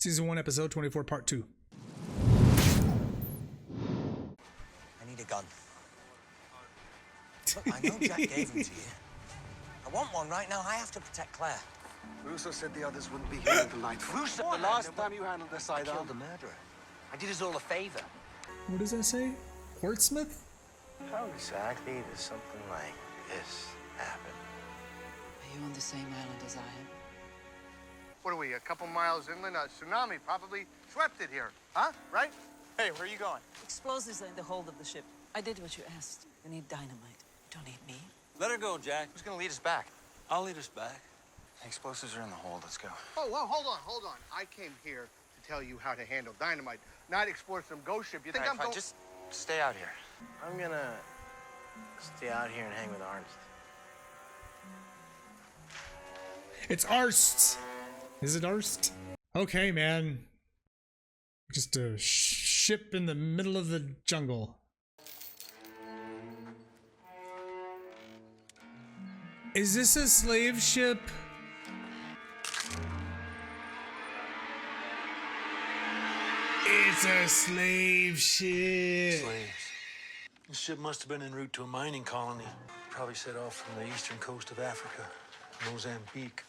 Season 1, Episode 24, Part 2. I need a gun. Look, I know Jack gave them to you. I want one right now. I have to protect Claire. Russo said the others wouldn't be here until nightfall. Russo? The last time you handled the I sidearm. killed the murderer. I did us all a favor. What does that say? Portsmouth? How exactly does something like this happen? Are you on the same island as I am? What are we, a couple miles inland? A tsunami probably swept it here. Huh? Right? Hey, where are you going? Explosives are in the hold of the ship. I did what you asked. You need dynamite. You don't need me. Let her go, Jack. Who's gonna lead us back? I'll lead us back. The explosives are in the hold. Let's go. Oh, well, hold on. I came here to tell you how to handle dynamite, not explore some ghost ship. You think I'm fine. going... Just stay out here. I'm gonna stay out here and hang with Ernst. It's Arst. Is it Arst? Okay, man. Just a ship in the middle of the jungle. Is this a slave ship? It's a slave ship. Slaves. This ship must have been en route to a mining colony. Probably set off from the eastern coast of Africa, Mozambique.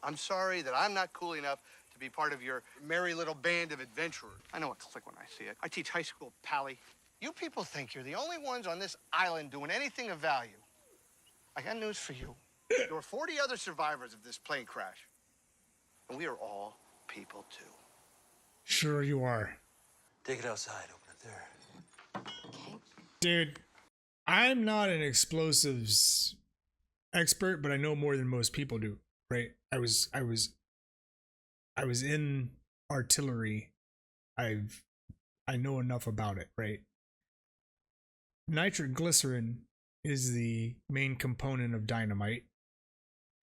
I'm sorry that I'm not cool enough to be part of your merry little band of adventurers. I know it's slick when I see it. I teach high school, Pally. You people think you're the only ones on this island doing anything of value. I got news for you. There were 40 other survivors of this plane crash. And we are all people, too. Sure you are. Take it outside, open it there. Okay. Dude, I'm not an explosives expert, but I know more than most people do, right? I was in artillery. I know enough about it, right? Nitroglycerin is the main component of dynamite,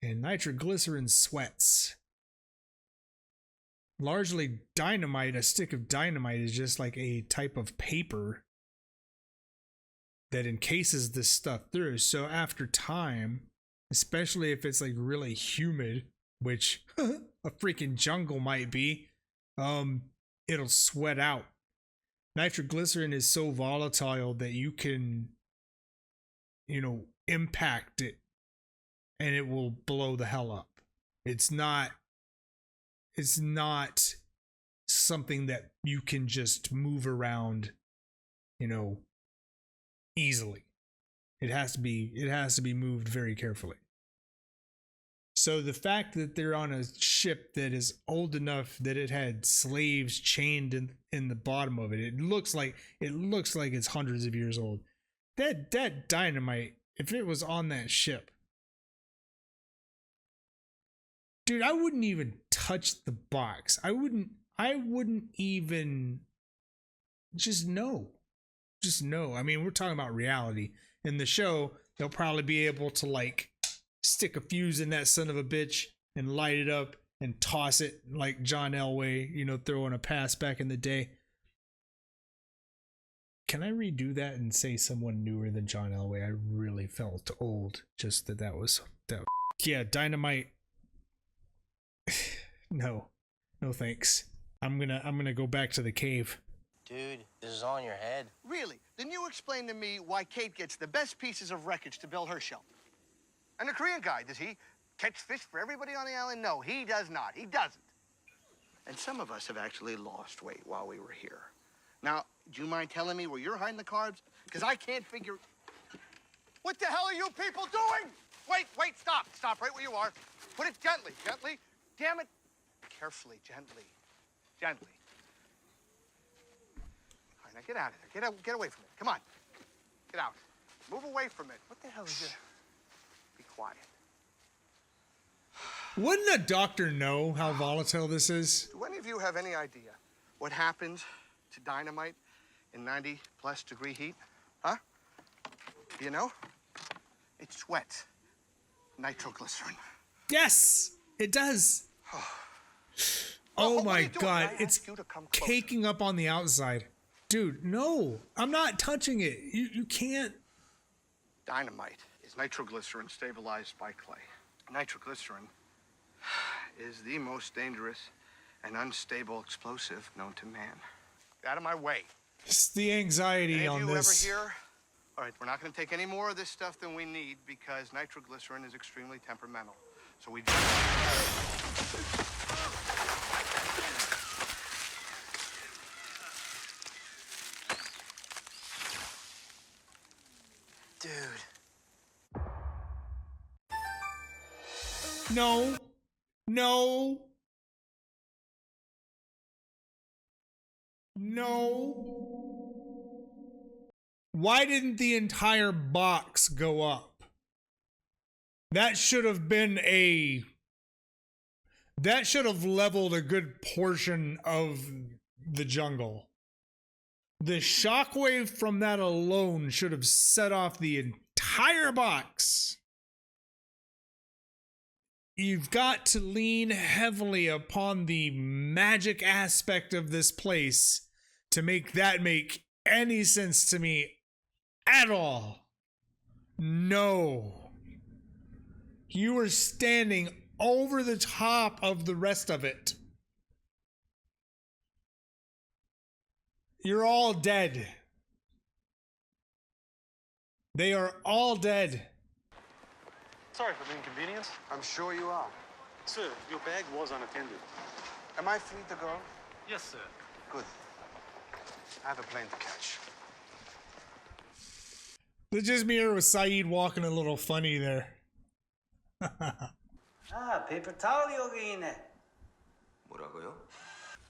and nitroglycerin sweats. Largely dynamite, a stick of dynamite is just like a type of paper that encases this stuff through. So after time, especially if it's like really humid, which a freaking jungle might be, it'll sweat out. Nitroglycerin is so volatile that you can, impact it and it will blow the hell up. It's not something that you can just move around, easily. It has to be moved very carefully. So the fact that they're on a ship that is old enough that it had slaves chained in the bottom of it, it looks like it's hundreds of years old. That dynamite, if it was on that ship, dude, I wouldn't even touch the box. I wouldn't even just know. I mean, we're talking about reality. In the show, they'll probably be able to stick a fuse in that son of a bitch and light it up and toss it like John Elway, throwing a pass back in the day. Can I redo that and say someone newer than John Elway? I really felt old just that was. Yeah, dynamite. No thanks. I'm gonna go back to the cave. Dude, this is all in your head. Really? Then you explain to me why Kate gets the best pieces of wreckage to build her shelter. And the Korean guy, does he catch fish for everybody on the island? No, he does not. He doesn't. And some of us have actually lost weight while we were here. Now, do you mind telling me where you're hiding the carbs? Because I can't figure... What the hell are you people doing? Wait, stop. Stop right where you are. Put it gently. Damn it. Carefully, gently. All right, now get out of there. Get away from it. Come on. Get out. Move away from it. What the hell is this? Be quiet. Wouldn't a doctor know how volatile this is? Do any of you have any idea what happens to dynamite in 90+ degree heat? Huh? You know? It sweats nitroglycerin. Yes, it does. Oh my God, it's caking up on the outside. Dude, no, I'm not touching it. You can't. Dynamite is nitroglycerin stabilized by clay. Nitroglycerin is the most dangerous an unstable explosive known to man. Out of my way. It's the anxiety Any of on you this. ever hear? All right, we're not going to take any more of this stuff than we need because nitroglycerin is extremely temperamental. So we just... Dude. No. No. No. Why didn't the entire box go up? That should have been a... That should have leveled a good portion of the jungle. The shockwave from that alone should have set off the entire box. You've got to lean heavily upon the magic aspect of this place to make that make any sense to me at all. No. You were standing over the top of the rest of it. You're all dead. They are all dead. Sorry for the inconvenience. I'm sure you are. Sir, your bag was unattended. Am I free to go? Yes, sir. Good. I have a plane to catch. It's just me here with Saeed walking a little funny there. 아, 페이퍼 타올이 여기 있네. 뭐라고요?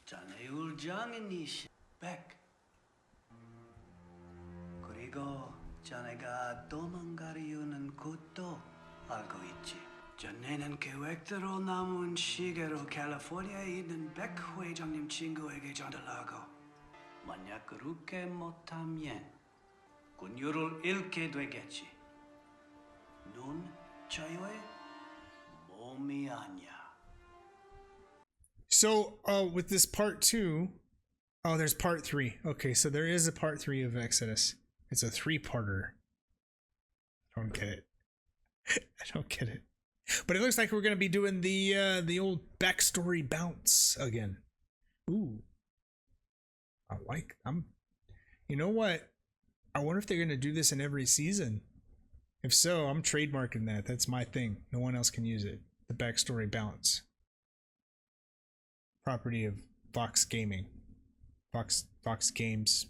자네 울장이니 백. 그리고 자네가 도망가려는 것도 알고 있지. 자네는 계획대로 남은 시계로 캘리포니아에 있는 백 회장님 친구에게 전달하고 만약 그렇게 못하면 군유를 잃게 되겠지. 눈 자유의 몸이 아니야. So, with this part 2, oh, there's part 3. Okay, so there is a part 3 of Exodus. It's a 3-parter. I don't get it. I don't get it. But it looks like we're gonna be doing the old backstory bounce again. Ooh, you know what? I wonder if they're gonna do this in every season. If so, I'm trademarking that. That's my thing. No one else can use it. The backstory bounce. Property of Fox Gaming. Fox Games.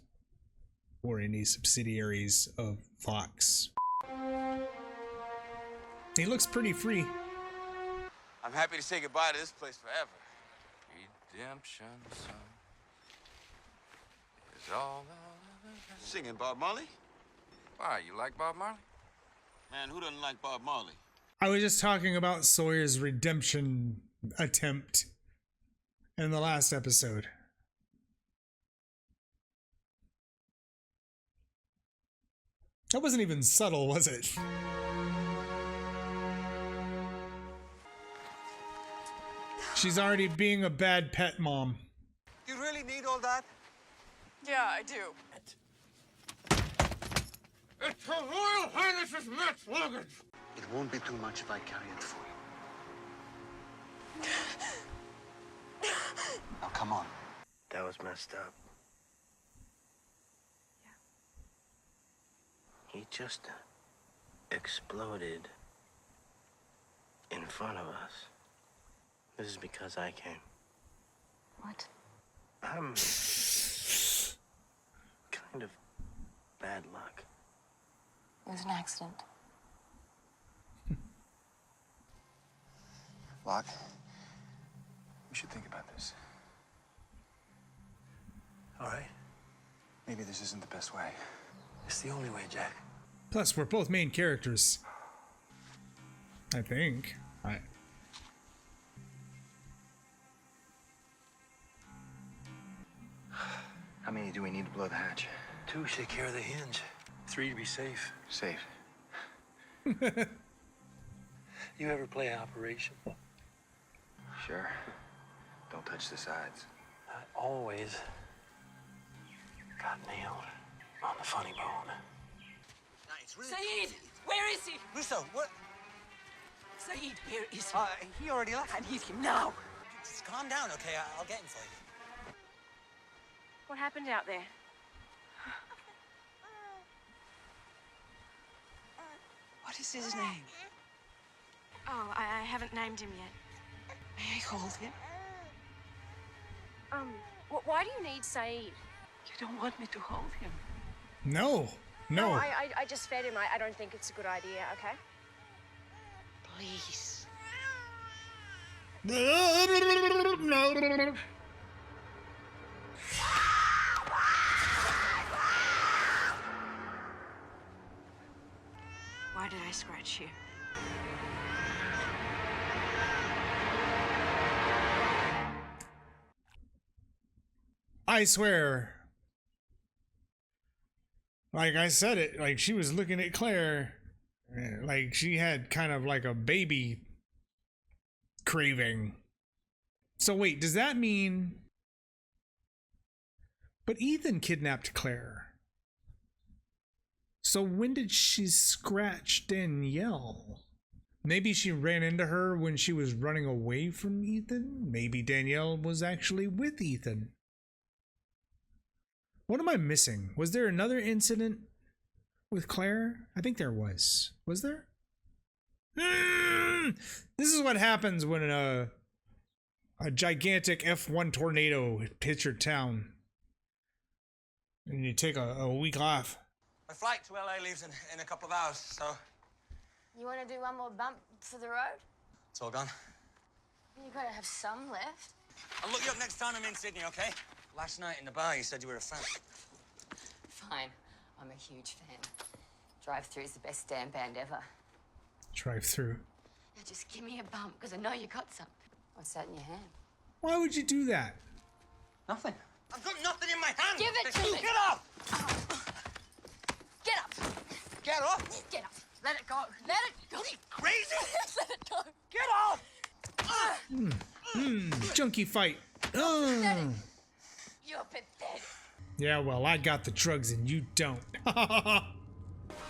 Or any subsidiaries of Fox. He looks pretty free. I'm happy to say goodbye to this place forever. Redemption song is all singing Bob Marley? Why, you like Bob Marley? Man, who doesn't like Bob Marley? I was just talking about Sawyer's redemption attempt in the last episode. That wasn't even subtle, was it? She's already being a bad pet mom. You really need all that? Yeah, I do. It's Her Royal Highness's next luggage. It won't be too much if I carry it for you. Now, come on. That was messed up. He just exploded in front of us. This is because I came. What? I'm kind of bad luck. It was an accident. Locke, we should think about this. All right. Maybe this isn't the best way. It's the only way, Jack. Plus, we're both main characters. I think. How many do we need to blow the hatch? 2 should take care of the hinge. 3 to be safe. Safe. You ever play Operation? Sure. Don't touch the sides. I always got nailed on the funny bone. Saeed! Where is he? Russo, what? Saeed, where is he? He already left. I need him now. Just calm down, okay? I'll get him for you. What happened out there? What is his name? Oh, I haven't named him yet. May I hold him? Why do you need Saeed? You don't want me to hold him. No. No, I just fed him. I don't think it's a good idea, okay? Please. No. Why did I scratch you? I swear. Like I said it, like she was looking at Claire, like she had kind of like a baby craving. So wait, does that mean... But Ethan kidnapped Claire. So when did she scratch Danielle? Maybe she ran into her when she was running away from Ethan? Maybe Danielle was actually with Ethan. What am I missing? Was there another incident with Claire? I think there was. Was there? This is what happens when a gigantic F1 tornado hits your town. And you take a week off. My flight to LA leaves in a couple of hours, so... You want to do one more bump for the road? It's all gone. You gotta have some left. I'll look you up next time I'm in Sydney, okay? Last night in the bar, you said you were a fan. Fine. I'm a huge fan. Drive-Thru's the best damn band ever. Drive-Thru. Now just give me a bump, because I know you got something. What's that in your hand? Why would you do that? Nothing. I've got nothing in my hand! Give it to me! Get up! Get up! Get up! Get up! Let it go! Let it go! Are you crazy? Let it go! Get off! Junkie fight. Pathetic. You're pathetic. Yeah, well, I got the drugs and you don't. Oh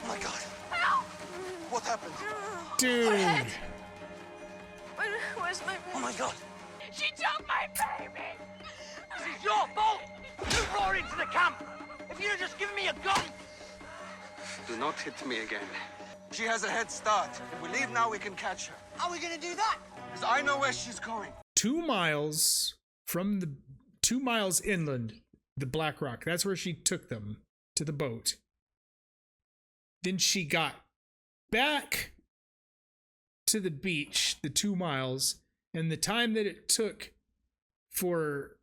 my God. Help! What happened? Dude. Where's my baby? Oh my God. She took my baby! This is your fault! You brought her into the camp! If you'd just given me a gun! Do not hit me again. She has a head start. If we leave now, we can catch her. How are we gonna do that? Because I know where she's going. 2 miles from the 2 miles inland, the Black Rock. That's where she took them to the boat. Then she got back to the beach, the 2 miles, and the time that it took for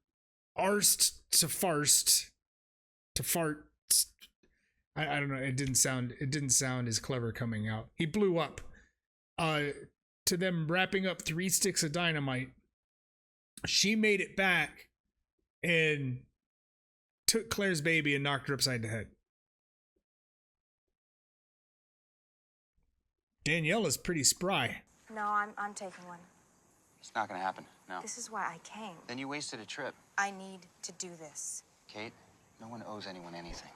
Arst to farst to fart. I don't know. It didn't sound as clever coming out. He blew up. To them wrapping up 3 sticks of dynamite. She made it back and took Claire's baby and knocked her upside the head. Danielle is pretty spry. No, I'm taking one. It's not gonna happen, no. This is why I came. Then you wasted a trip. I need to do this. Kate, no one owes anyone anything.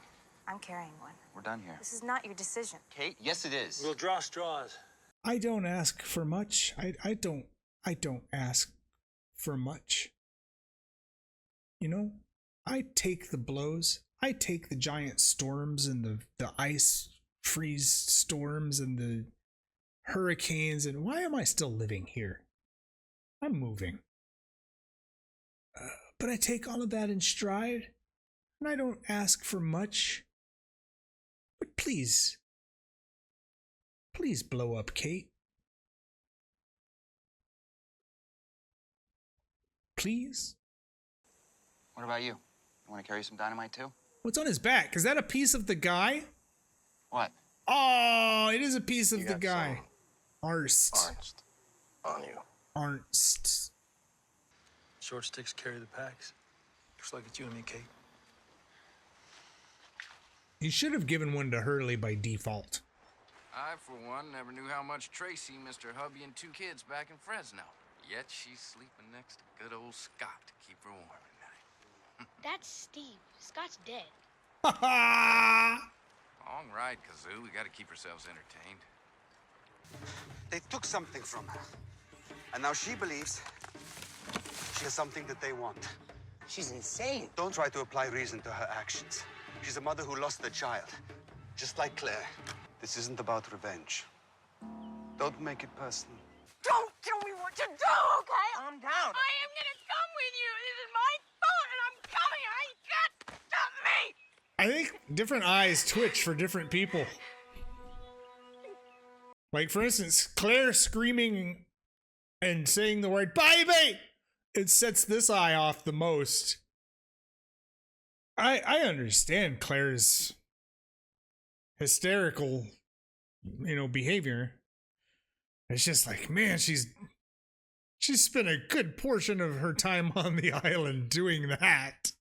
I'm carrying one. We're done here. This is not your decision. Kate, yes it is. We'll draw straws. I don't ask for much. I don't ask for much. You know, I take the blows. I take the giant storms and the ice freeze storms and the hurricanes. And why am I still living here? I'm moving. But I take all of that in stride. And I don't ask for much. But please blow up, Kate. Please? What about you? You want to carry some dynamite too? What's on his back? Is that a piece of the guy? What? Oh, it is a piece of the guy. Arst. Arst. On you. Arst. Short sticks carry the packs. Looks like it's you and me, Kate. You should have given one to Hurley by default. I, for one, never knew how much Tracy missed her hubby and 2 kids back in Fresno. Yet she's sleeping next to good old Scott to keep her warm at night. That's Steve. Scott's dead. All right, Kazoo. We gotta keep ourselves entertained. They took something from her. And now she believes She has something that they want. She's insane. Don't try to apply reason to her actions. She's a mother who lost a child, just like Claire. This isn't about revenge. Don't make it personal. Don't tell me what to do, okay? Calm down. I am gonna come with you. This is my fault, and I'm coming. I ain't got to stop me. I think different eyes twitch for different people. Like, for instance, Claire screaming and saying the word "baby," it sets this eye off the most. I understand Claire's hysterical, behavior. It's just like, man, she's spent a good portion of her time on the island doing that.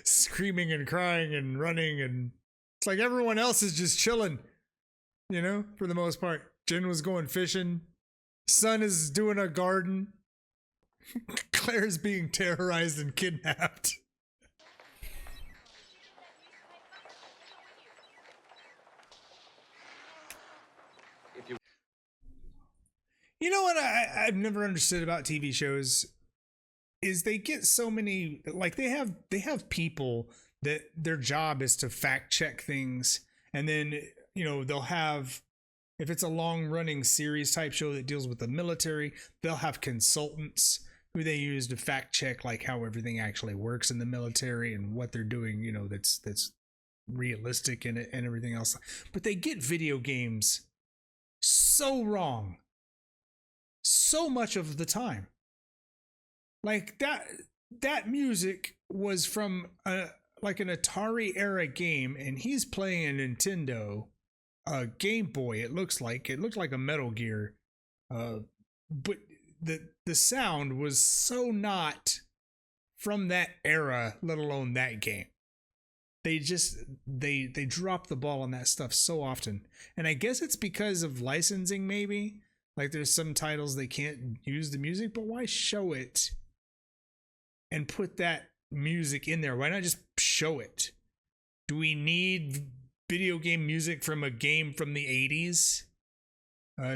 Screaming and crying and running, and it's like everyone else is just chilling, for the most part. Jen was going fishing. Son is doing a garden. Claire's being terrorized and kidnapped. You know what I've never understood about TV shows is they get so many, like they have people that their job is to fact check things, and then they'll have, if it's a long running series type show that deals with the military, they'll have consultants who they use to fact check like how everything actually works in the military and what they're doing, that's realistic and everything else. But they get video games so wrong so much of the time. Like that music was from like an Atari era game, and he's playing a Nintendo Game Boy. It looked like a Metal Gear, but the sound was so not from that era, let alone that game. They drop the ball on that stuff so often, and I guess it's because of licensing, maybe. Like there's some titles they can't use the music, but why show it and put that music in there? Why not just show it? Do we need video game music from a game from the 80s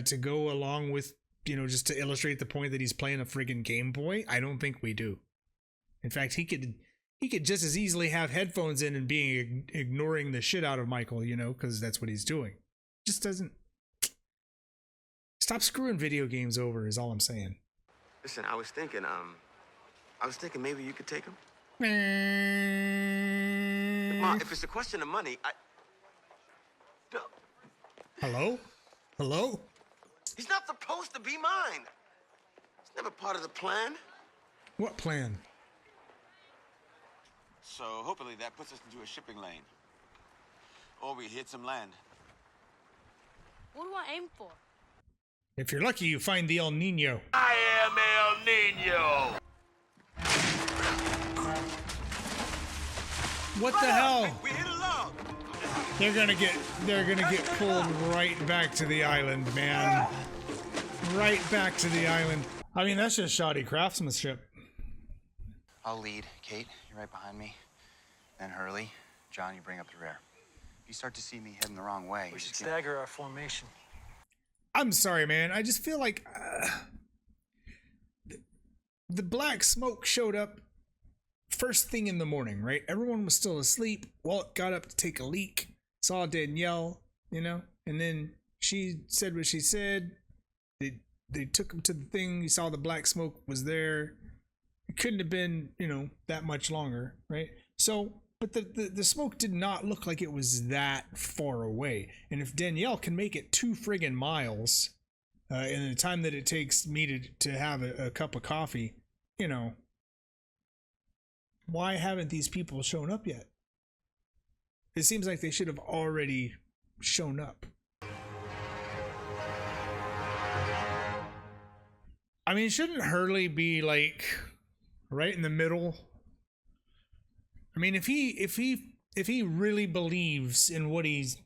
to go along with, just to illustrate the point that he's playing a friggin' Game Boy? I don't think we do. In fact, he could just as easily have headphones in and being ignoring the shit out of Michael, because that's what he's doing. Just doesn't. Stop screwing video games over is all I'm saying. Listen, I was thinking maybe you could take him. Mom, if it's a question of money, Hello? He's not supposed to be mine. It's never part of the plan. What plan? So hopefully that puts us into a shipping lane. Or we hit some land. What do I aim for? If you're lucky, you find the El Nino. I am El Nino! What the hell? We hit a log! They're gonna get pulled right back to the island, man. Right back to the island. I mean, that's just shoddy craftsmanship. I'll lead. Kate, you're right behind me. Then Hurley. John, you bring up the rear. If you start to see me heading the wrong way, we should stagger our formation. I'm sorry, man. I just feel like the black smoke showed up first thing in the morning, right? Everyone was still asleep. Walt got up to take a leak, saw Danielle, and then she said what she said. They took him to the thing. He saw the black smoke was there. It couldn't have been, that much longer, right? So, but the smoke did not look like it was that far away. And if Danielle can make it 2 friggin' miles in the time that it takes me to have a cup of coffee, why haven't these people shown up yet? It seems like they should have already shown up. I mean, shouldn't Hurley be like right in the middle? I mean, if he really believes in what he's,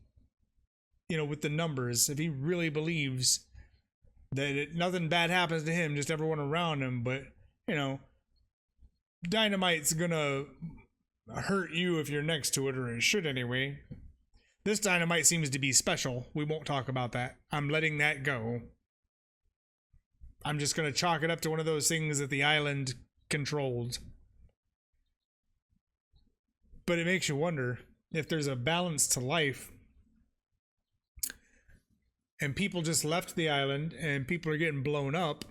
with the numbers, if he really believes that nothing bad happens to him, just everyone around him, but dynamite's gonna hurt you if you're next to it, or it should anyway. This dynamite seems to be special. We won't talk about that. I'm letting that go. I'm just gonna chalk it up to one of those things that the island controlled. But it makes you wonder if there's a balance to life and people just left the island and people are getting blown up.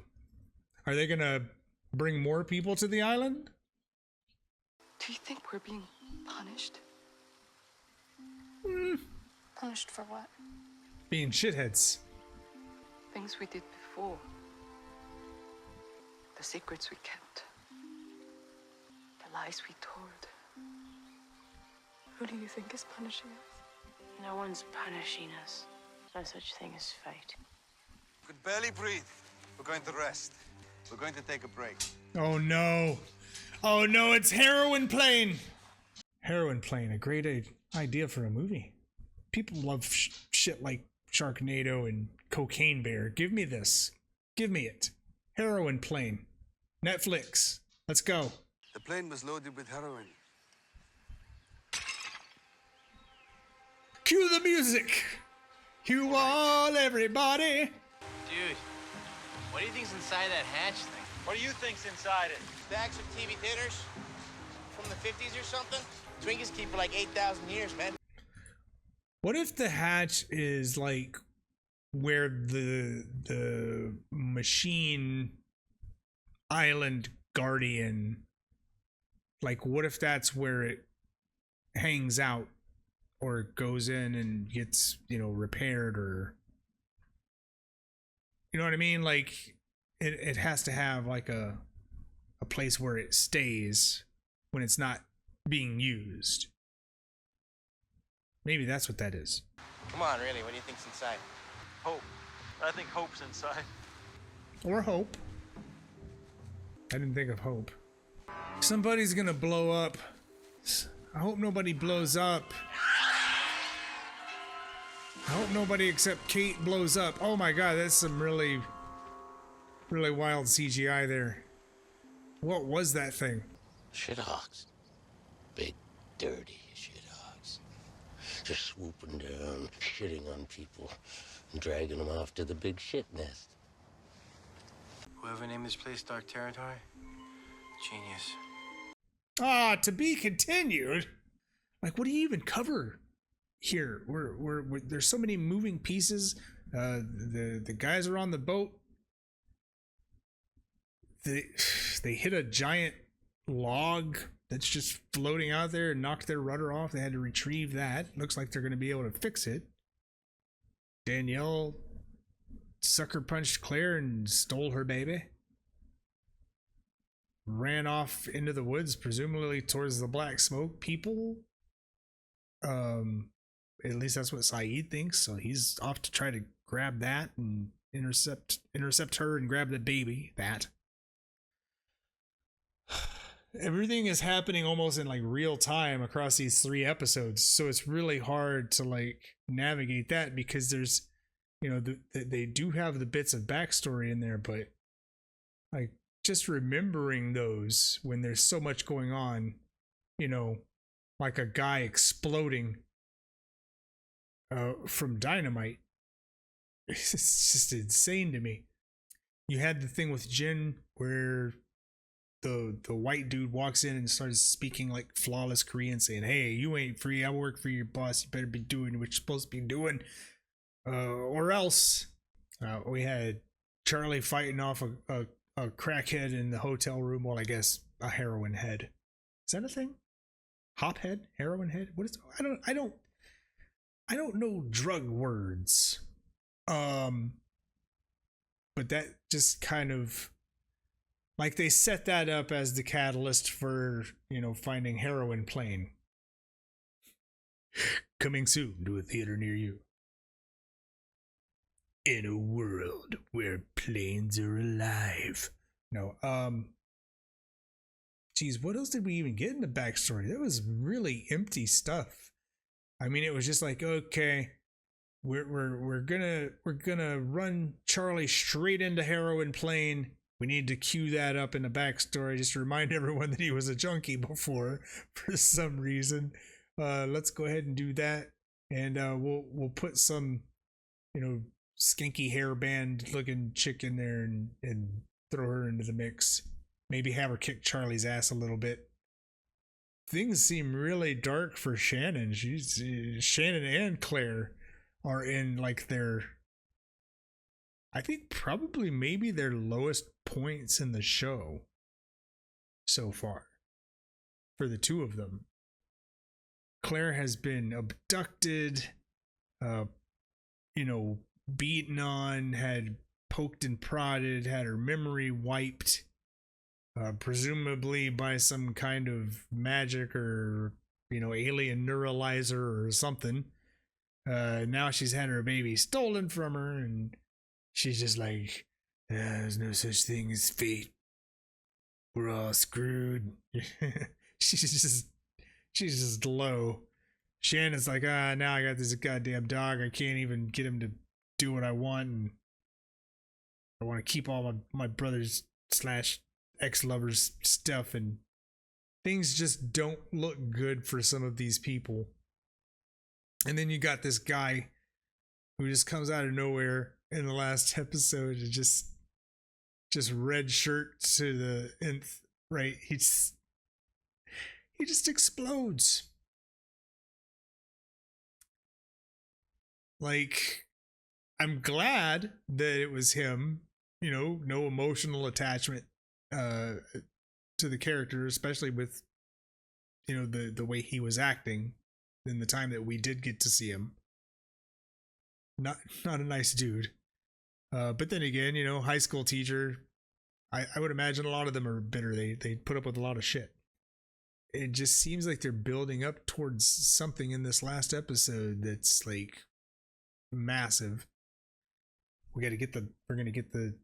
Are they gonna bring more people to the island? Do you think we're being punished? Punished for what? Being shitheads. Things we did before. The secrets we kept. The lies we told. Who do you think is punishing us? No one's punishing us. No such thing as fate. You could barely breathe. We're going to rest. We're going to take a break. Oh no. Oh no, it's Heroin Plane. Heroin Plane, a great idea for a movie. People love shit like Sharknado and Cocaine Bear. Give me this. Give me it. Heroin Plane. Netflix. Let's go. The plane was loaded with heroin. Cue the music. You all, everybody. Dude, what do you think's inside that hatch thing? What do you think's inside it? Stacks of TV dinners from the 50s or something? Twinkies keep for like 8,000 years, man. What if the hatch is like where the machine island guardian, like what if that's where it hangs out or goes in and gets, you know, repaired, or you know what I mean? Like it has to have like a place where it stays when it's not being used. Maybe that's what that is. Come on, really, what do you think's inside? Hope. I think hope's inside. Or hope. I didn't think of hope. Somebody's gonna blow up. I hope nobody blows up. I hope nobody except Kate blows up. Oh my god, that's some really wild CGI there. What was that thing? Shithogs. Big, dirty shithogs. Just swooping down, shitting on people, and dragging them off to the big shit nest. Whoever named this place Dark Territory? Genius. Ah, to be continued. Like, what do you even cover here? We're there's so many moving pieces. The guys are on the boat. They hit a giant log that's just floating out there and knocked their rudder off. They had to retrieve that. Looks like they're going to be able to fix it. Danielle sucker punched Claire and stole her baby. Ran off into the woods, presumably towards the black smoke. People, at least that's what Saeed thinks. So he's off to try to grab that and intercept her and grab the baby. That. Everything is happening almost in like real time across these 3 episodes, so it's really hard to like navigate that, because there's, you know, they do have the bits of backstory in there, but like just remembering those when there's so much going on, you know, like a guy exploding from dynamite, it's just insane to me. You had the thing with Jin where the white dude walks in and starts speaking like flawless Korean, saying, "Hey, you ain't free. I work for your boss. You better be doing what you're supposed to be doing, or else." We had Charlie fighting off a crackhead in the hotel room. Well, I guess a heroin head. Is that a thing? Hop head? Heroin head? What is? I don't know drug words. But that just kind of, like, they set that up as the catalyst for, you know, finding Heroin Plane. Coming soon to a theater near you. In a world where planes are alive. No, geez, what else did we even get in the backstory? That was really empty stuff. I mean, it was just like, okay, we're gonna run Charlie straight into Heroin Plane. We need to cue that up in the backstory, just to remind everyone that he was a junkie before for some reason. Let's go ahead and do that, and we'll put some, you know, skinky hairband looking chick in there and throw her into the mix. Maybe have her kick Charlie's ass a little bit. Things seem really dark for Shannon. Shannon and Claire are in like their, I think probably maybe their lowest points in the show so far for the two of them. Claire has been abducted, beaten on, had poked and prodded, had her memory wiped, presumably by some kind of magic or, alien neuralizer or something. Now she's had her baby stolen from her, and she's just like, there's no such thing as fate. We're all screwed. She's just low. Shannon's like, now I got this goddamn dog. I can't even get him to do what I want, and I want to keep all my brother's / ex-lover's stuff, and things just don't look good for some of these people. And then you got this guy who just comes out of nowhere in the last episode and just red shirt to the nth, right? He just explodes. Like, I'm glad that it was him, no emotional attachment to the character, especially with the way he was acting in the time that we did get to see him. Not a nice dude. But then again, high school teacher, I would imagine a lot of them are bitter. They put up with a lot of shit. It just seems like they're building up towards something in this last episode that's like massive. We're gonna get the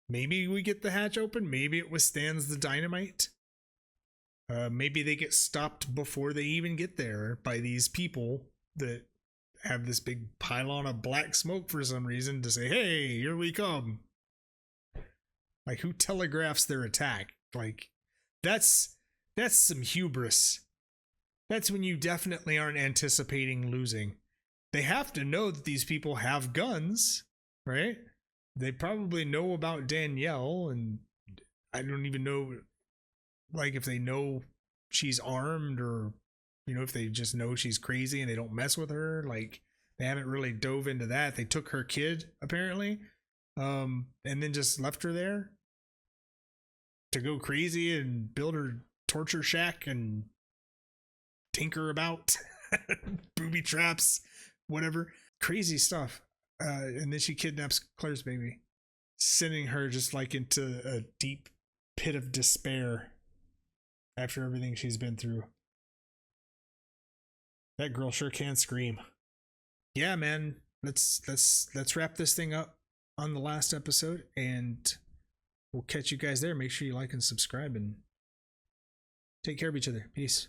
maybe we get the hatch open, maybe it withstands the dynamite. Maybe they get stopped before they even get there by these people that have this big pylon of black smoke for some reason to say, hey, here we come. Like, who telegraphs their attack? Like, that's some hubris. That's when you definitely aren't anticipating losing. They have to know that these people have guns, right? They probably know about Danielle, and I don't even know, like, if they know she's armed or, if they just know she's crazy and they don't mess with her. Like, they haven't really dove into that. They took her kid, apparently, and then just left her there to go crazy and build her torture shack and tinker about, booby traps, whatever, crazy stuff. And then she kidnaps Claire's baby, sending her just like into a deep pit of despair after everything she's been through. That girl sure can scream. Yeah, man, let's wrap this thing up on the last episode, and we'll catch you guys there. Make sure you like and subscribe, and take care of each other. Peace.